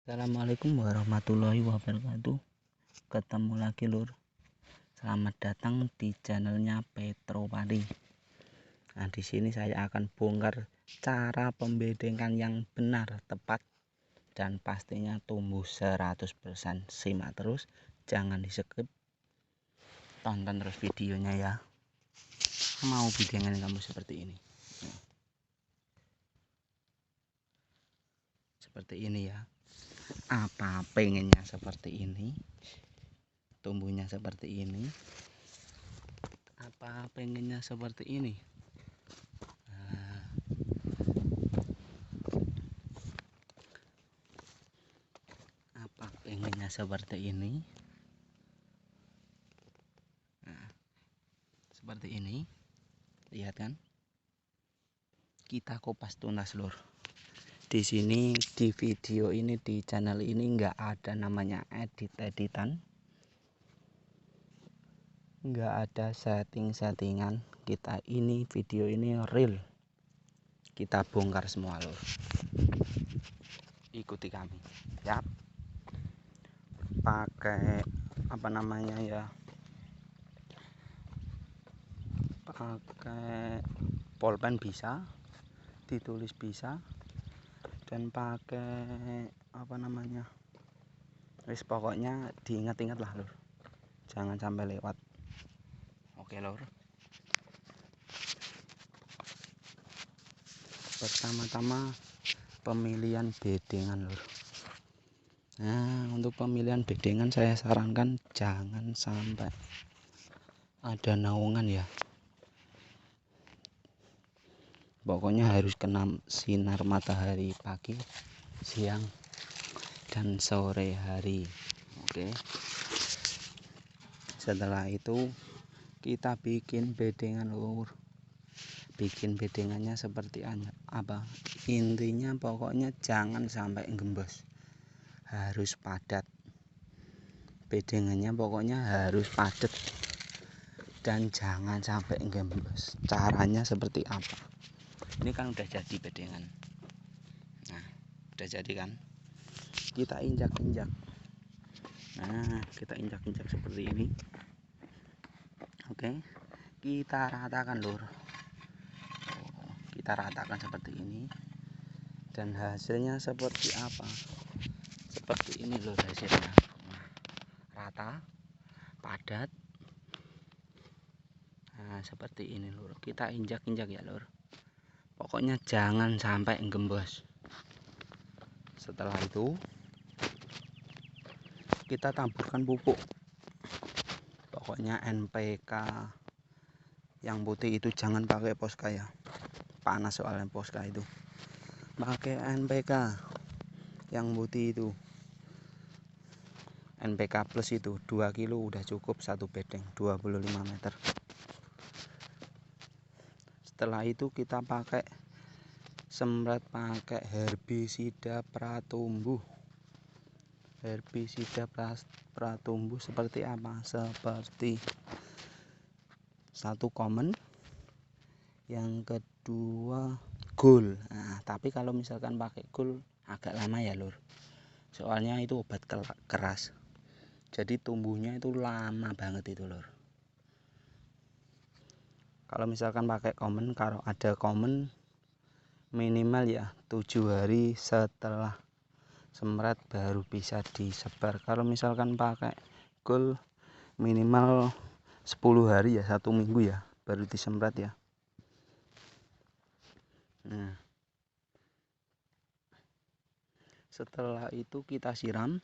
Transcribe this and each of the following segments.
Assalamualaikum warahmatullahi wabarakatuh. Ketemu lagi lur. Selamat datang di channelnya Petropadi. Nah, di sini saya akan bongkar cara pembedengan yang benar, tepat, dan pastinya tumbuh 100%. Simak terus, jangan di-skip. Tonton terus videonya ya. Mau bedengan kamu seperti ini. Seperti ini ya. Apa pengennya seperti ini, tumbuhnya seperti ini, apa pengennya seperti ini. Apa pengennya seperti ini. Nah, seperti ini, lihat kan, kita kupas tuntas lur. Di sini, di video ini, di channel ini nggak ada namanya editan, nggak ada settingan. Kita ini video ini real, kita bongkar semua lur. Ikuti kami ya. Pakai apa namanya ya, pakai pulpen bisa, ditulis bisa, dan pakai apa namanya, wis pokoknya diingat-ingat lah lur, jangan sampai lewat. Oke lur, pertama-tama pemilihan bedengan lur. Nah, untuk pemilihan bedengan saya sarankan jangan sampai ada naungan ya, pokoknya harus kena sinar matahari pagi, siang, dan sore hari. Oke, setelah itu kita bikin bedengan lur. Bikin bedengannya seperti apa, intinya pokoknya jangan sampai gembos, harus padat bedengannya, pokoknya harus padat dan jangan sampai gembos. Caranya seperti apa? Ini kan udah jadi bedengan. Nah, udah jadi kan, kita injak-injak. Nah, kita injak-injak seperti ini. Oke, kita ratakan lur. Kita ratakan seperti ini, dan hasilnya seperti apa? Seperti ini lur hasilnya. Nah, rata, padat. Nah, seperti ini lur. Kita injak-injak ya lur. Pokoknya jangan sampai gembos. Setelah itu kita taburkan pupuk. Pokoknya NPK yang putih itu jangan pakai Posca ya. Panas soalnya Posca itu. Pakai NPK yang putih itu. NPK plus itu 2 kilo udah cukup satu bedeng 25 meter. Setelah itu kita pakai semprot pakai herbisida pratumbuh. Herbisida pratumbuh seperti apa? Seperti satu common, yang kedua gold. Nah, tapi kalau misalkan pakai gold agak lama ya lur, soalnya itu obat keras, jadi tumbuhnya itu lama banget itu lur. Kalau misalkan pakai common, kalau ada common minimal ya 7 hari setelah semprot baru bisa disebar. Kalau misalkan pakai gold minimal 10 hari ya, 1 minggu ya baru disemprot ya. Nah, setelah itu kita siram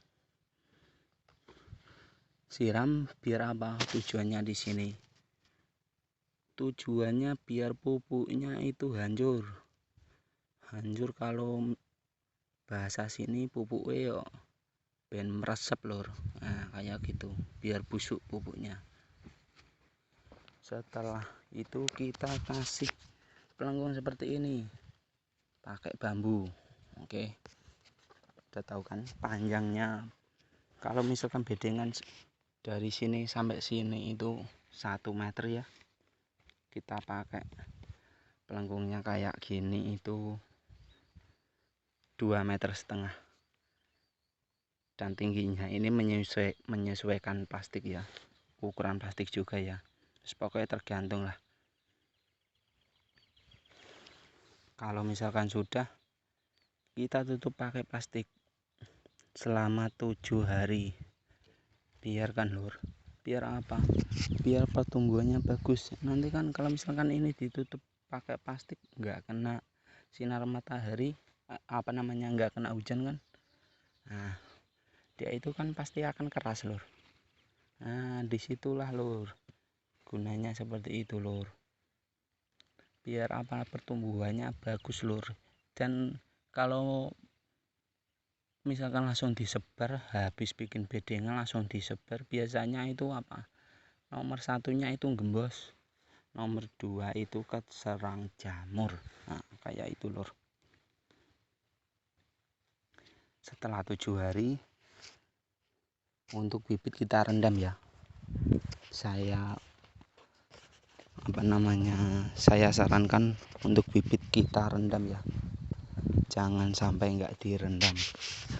biar apa tujuannya di sini? Tujuannya biar pupuknya itu hancur. Kalau bahasa sini pupuknya yo ben meresep lur. Nah, kayak gitu, biar busuk pupuknya. Setelah itu kita kasih pelengkung seperti ini, pakai bambu. Oke, udah tahu kan panjangnya. Kalau misalkan bedengan dari sini sampai sini itu 1 meter ya, kita pakai pelengkungnya kayak gini itu 2,5 meter. dan tingginya ini menyesuaikan plastik ya, ukuran plastik juga ya. Terus pokoknya tergantung lah. Kalau misalkan sudah, kita tutup pakai plastik selama 7 hari. Biarkan lur. Biar apa? Biar pertumbuhannya bagus. Nanti kan kalau misalkan ini ditutup pakai plastik, nggak kena sinar matahari, nggak kena hujan kan. Nah, dia itu kan pasti akan keras lur. Nah, disitulah lur gunanya seperti itu lur. Biar pertumbuhannya bagus lur. Dan kalau misalkan langsung disebar, habis bikin bedengan langsung disebar, biasanya itu nomor satunya itu gembos, nomor 2 itu keserang jamur. Nah, kayak itu lur. Setelah 7 hari untuk bibit kita rendam ya. Saya sarankan untuk bibit kita rendam ya. Jangan sampai nggak direndam.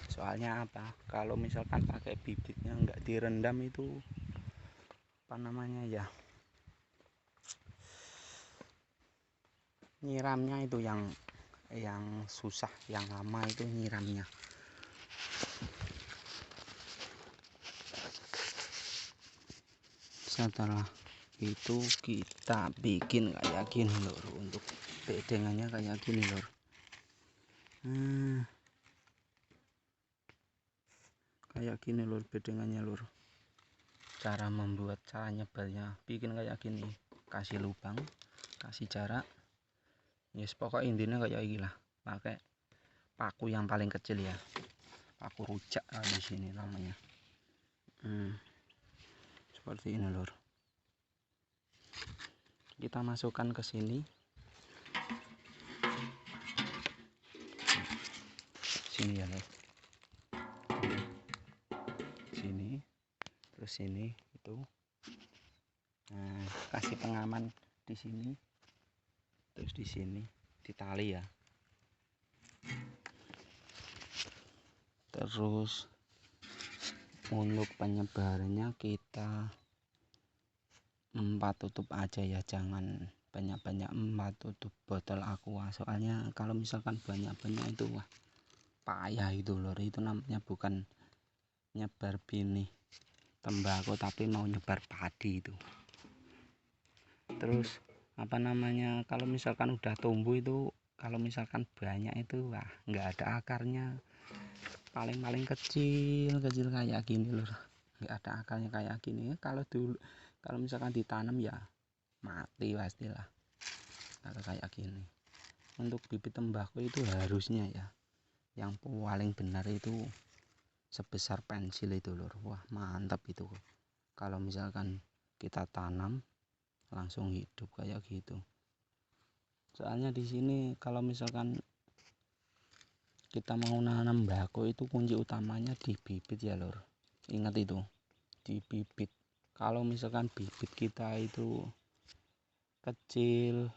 Soalnya kalau misalkan pakai bibitnya nggak direndam itu nyiramnya itu yang susah, yang lama itu nyiramnya. Setelah itu kita bikin kayak gini lur, untuk bedengannya kayak gini lur. Kayak gini lur bedengannya lur. Cara nyebarnya bikin kayak gini, kasih lubang, kasih jarak. Yes, pokok intinya kayak gini lah. Pakai paku yang paling kecil ya, paku rujak di sini namanya. Seperti ini lur. Kita masukkan ke sini. Sini ya lur. Sini. Terus sini itu. Nah, kasih pengaman di sini. Terus di sini ditali ya. Terus untuk penyebarannya kita 4 tutup aja ya, jangan banyak-banyak 4 tutup botol aqua. Soalnya kalau misalkan banyak-banyak itu payah itu lur. Itu namanya bukan nyebar benih tembakau tapi mau nyebar padi itu. Terus kalau misalkan udah tumbuh itu, kalau misalkan banyak itu nggak ada akarnya, paling kecil kayak gini lur, nggak ada akarnya kayak gini. Kalau misalkan ditanam ya mati pastilah kalau kayak gini. Untuk bibit tembakau itu harusnya ya yang paling benar itu sebesar pensil itu lur. Wah mantap itu kalau misalkan kita tanam langsung hidup kayak gitu. Soalnya di sini kalau misalkan kita mau nanam bako itu kunci utamanya di bibit ya lur. Ingat itu, di bibit. Kalau misalkan bibit kita itu kecil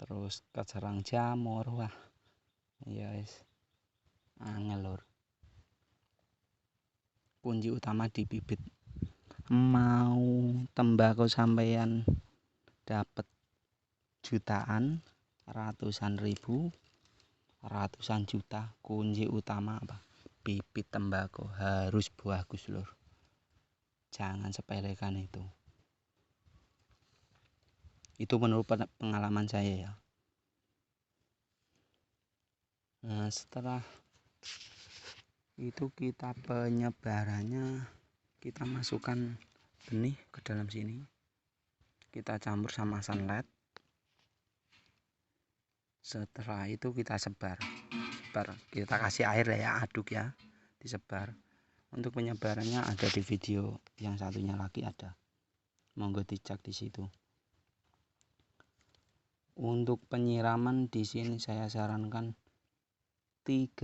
terus keserang jamur, yes, angel lur. Kunci utama di bibit. Mau tembakau sampean dapat jutaan, ratusan ribu, ratusan juta, kunci utama bibit tembakau harus bagus lur. Jangan sepelekan itu menurut pengalaman saya ya. Nah, setelah itu kita penyebarannya, kita masukkan benih ke dalam sini, kita campur sama sunlight. Setelah itu kita sebar, kita kasih air ya, aduk ya, disebar. Untuk penyebarannya ada di video yang satunya lagi ada, monggo dicek di situ. Untuk penyiraman di sini saya sarankan 3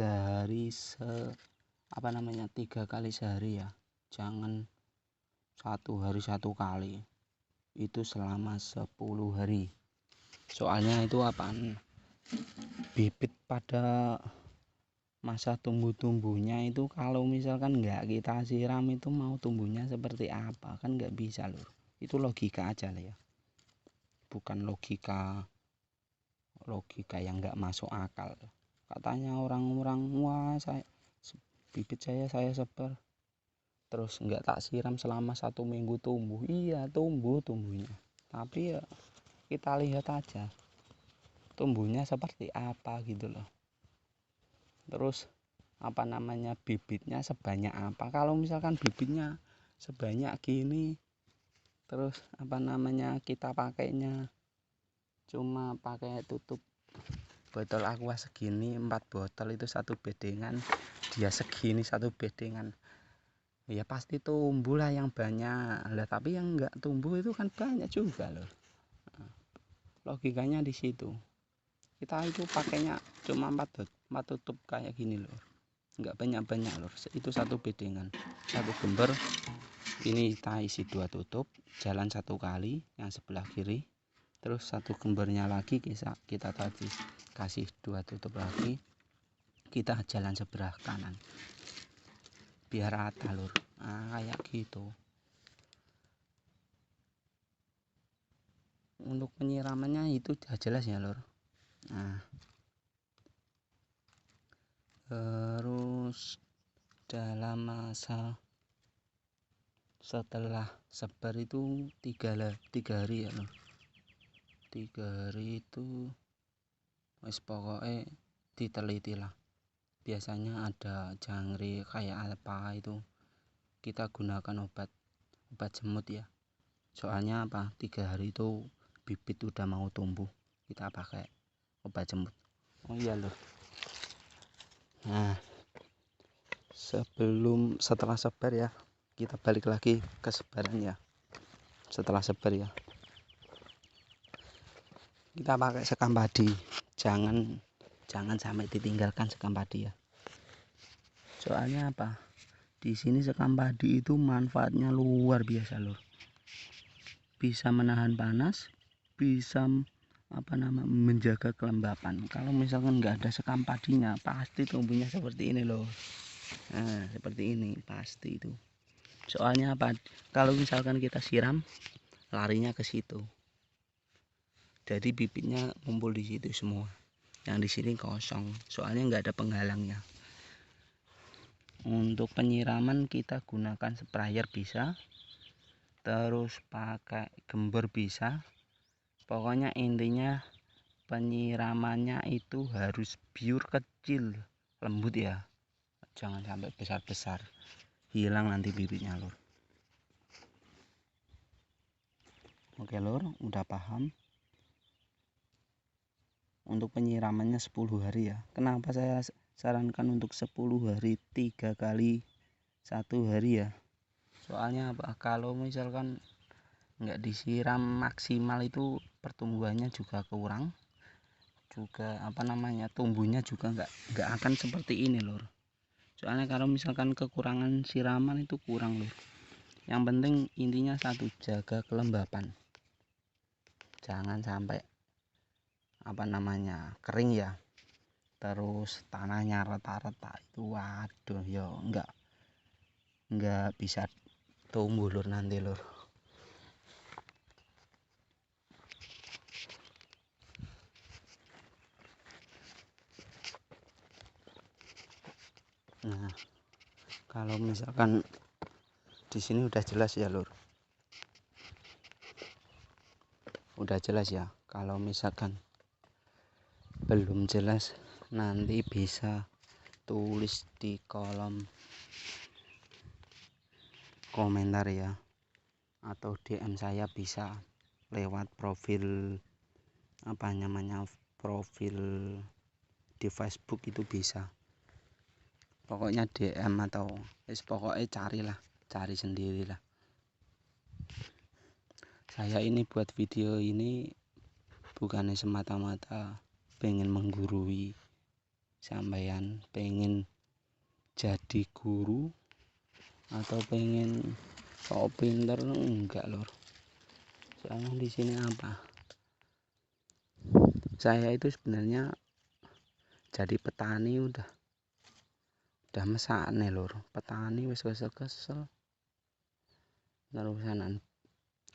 kali sehari ya, jangan 1 hari 1 kali, itu selama 10 hari. Soalnya itu bibit pada masa tumbuhnya itu kalau misalkan nggak kita siram itu mau tumbuhnya seperti apa, kan nggak bisa lur. Itu logika aja lah ya, bukan logika yang nggak masuk akal. Katanya orang-orang, wah bibit saya sebar terus nggak tak siram selama 1 minggu tumbuh. Iya tumbuhnya, tapi ya kita lihat aja tumbuhnya seperti apa gitu loh. Terus bibitnya sebanyak apa. Kalau misalkan bibitnya sebanyak gini, terus kita pakainya cuma pakai tutup botol aqua segini, 4 botol itu 1 bedengan, dia segini 1 bedengan, ya pasti tumbuh lah yang banyak lah. Tapi yang enggak tumbuh itu kan banyak juga loh. Logikanya di situ. Kita itu pakainya cuma 4 tutup kayak gini loh, enggak banyak loh. Itu 1 bedengan, 1 gember. Ini kita isi 2 tutup, jalan 1 kali yang sebelah kiri, terus 1 gembernya lagi kita tadi kasih 2 tutup lagi, kita jalan sebelah kanan biar rata lur. Kayak gitu. Untuk penyiramannya itu udah jelas ya lur. Terus dalam masa setelah sebar itu 3 hari ya lur. 3 hari itu wis pokoknya diteliti lah. Biasanya ada jangkrik kayak apa itu kita gunakan obat jemut ya. Soalnya 3 hari itu bibit udah mau tumbuh, kita pakai obat jemut. Oh iya lur. Setelah sebar ya, kita balik lagi ke sebaran ya. Setelah sebar ya, kita pakai sekam padi. Jangan sampai ditinggalkan sekam padi ya. Soalnya di sini sekam padi itu manfaatnya luar biasa lur. Bisa menahan panas, bisa menjaga kelembapan. Kalau misalkan nggak ada sekam padinya, pasti tumbuhnya seperti ini loh. Seperti ini pasti itu. Soalnya kalau misalkan kita siram, larinya ke situ. Jadi bibitnya ngumpul di situ semua. Yang di sini kosong, soalnya nggak ada penghalangnya. Untuk penyiraman kita gunakan sprayer bisa, terus pakai gember bisa. Pokoknya intinya penyiramannya itu harus biur kecil, lembut ya. Jangan sampai besar-besar, hilang nanti bibitnya lur. Oke lur, udah paham. Untuk penyiramannya 10 hari ya. Kenapa saya sarankan untuk 10 hari 3 kali 1 hari ya? Soalnya kalau misalkan nggak disiram maksimal itu pertumbuhannya juga kurang, juga tumbuhnya juga nggak akan seperti ini lur. Soalnya kalau misalkan kekurangan siraman itu kurang lur. Yang penting intinya satu, jaga kelembapan, jangan sampai kering ya, terus tanahnya retak-retak itu waduh ya enggak bisa tumbuh lur nanti lur. Kalau misalkan di sini udah jelas ya lur, udah jelas ya. Kalau misalkan belum jelas nanti bisa tulis di kolom komentar ya, atau DM saya bisa lewat profil profil di Facebook itu bisa. Pokoknya DM atau pokoknya cari sendirilah. Saya ini buat video ini bukannya semata-mata pengen menggurui sampeyan, pengen jadi guru atau pengen sok pinter, enggak lur. Soalnya di sini saya itu sebenarnya jadi petani udah udah mesakne lur, petani wis kesel-kesel terusanan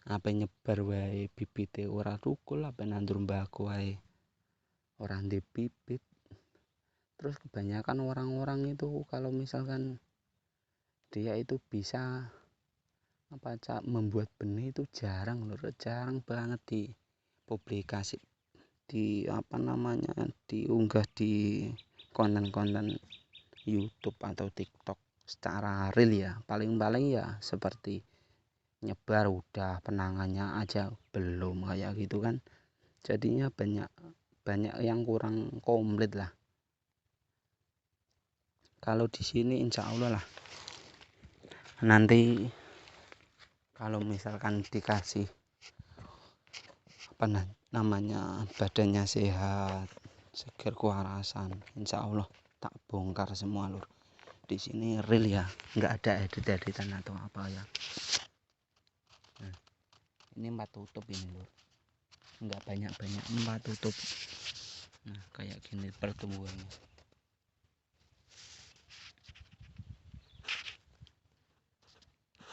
ape nyebar wae bibite ora thukul, ape nandur mbako wae ora ndek bibit. Terus kebanyakan orang-orang itu kalau misalkan dia itu bisa membuat benih itu jarang lur, jarang banget di publikasi, di diunggah di konten-konten YouTube atau TikTok secara real ya. Paling-paling ya seperti nyebar udah, penangannya aja belum, kayak gitu kan. Jadinya banyak yang kurang komplit lah. Kalau di sini insya Allah lah nanti kalau misalkan dikasih badannya sehat, seger kewarasan, insya Allah tak bongkar semua lur. Di sini real ya, nggak ada edit-editan atau apa ya. Nah, ini 4 tutup ini lur, nggak banyak-banyak, 4 tutup. Nah kayak gini pertumbuhannya.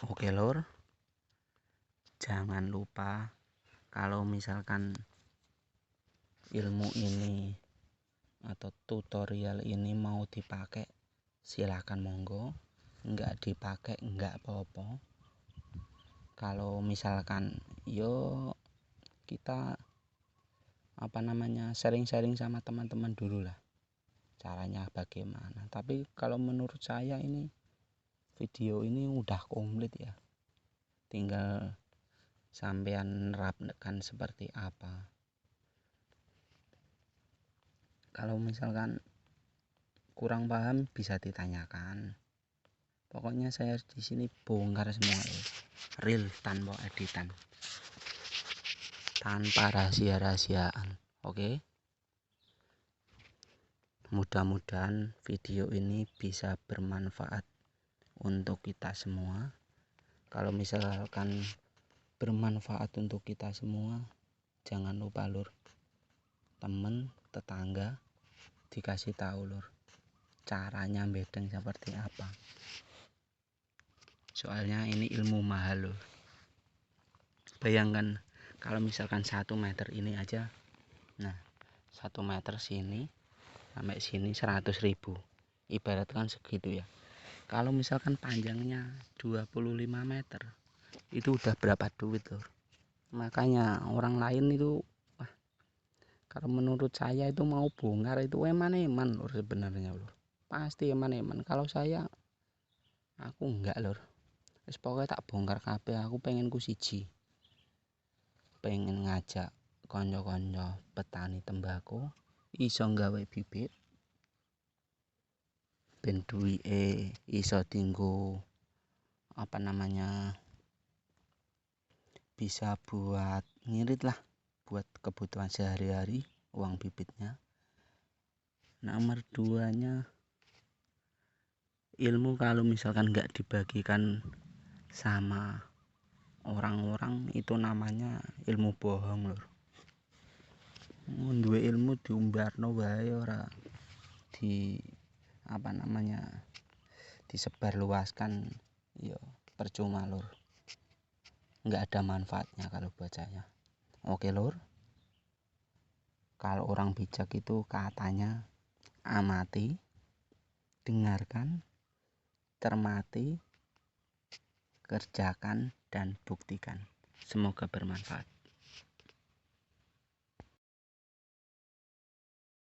Oke lur, jangan lupa kalau misalkan ilmu ini atau tutorial ini mau dipakai silakan monggo, nggak dipakai nggak apa-apa. Kalau misalkan yo kita sharing-sharing sama teman-teman dulu lah caranya bagaimana. Tapi kalau menurut saya ini video ini udah komplit ya, tinggal sampean nerapkan seperti apa. Kalau misalkan kurang paham bisa ditanyakan. Pokoknya saya di sini bongkar semua real tanpa editan, tanpa rahasia-rahasiaan. Oke. Mudah-mudahan video ini bisa bermanfaat untuk kita semua. Kalau misalkan bermanfaat untuk kita semua, jangan lupa lur, temen, tetangga dikasih tahu lur caranya bedeng seperti apa. Soalnya ini ilmu mahal lur. Bayangkan kalau misalkan 1 meter ini aja, nah 1 meter sini sampai sini 100.000, ibaratkan segitu ya. Kalau misalkan panjangnya 25 meter itu udah berapa duit lur. Makanya orang lain itu kalau menurut saya itu mau bongkar itu eman-eman lur, sebenarnya lur, pasti eman-eman. Kalau saya aku enggak lur, wis pokoknya tak bongkar kabeh. Aku pengen ku siji, pengen ngajak konco-konco petani tembakau iso nggawe bibit ben duwike iso tinggo bisa buat ngirit lah, buat kebutuhan sehari-hari, uang bibitnya. Nomor 2-nya ilmu kalau misalkan nggak dibagikan sama orang-orang itu namanya ilmu bohong lur. Duwe ilmu diumbarno wae ora disebar luaskan, yo percuma lur, nggak ada manfaatnya kalau buat saya. Oke lur, kalau orang bijak itu katanya amati, dengarkan, cermati, kerjakan, dan buktikan. Semoga bermanfaat.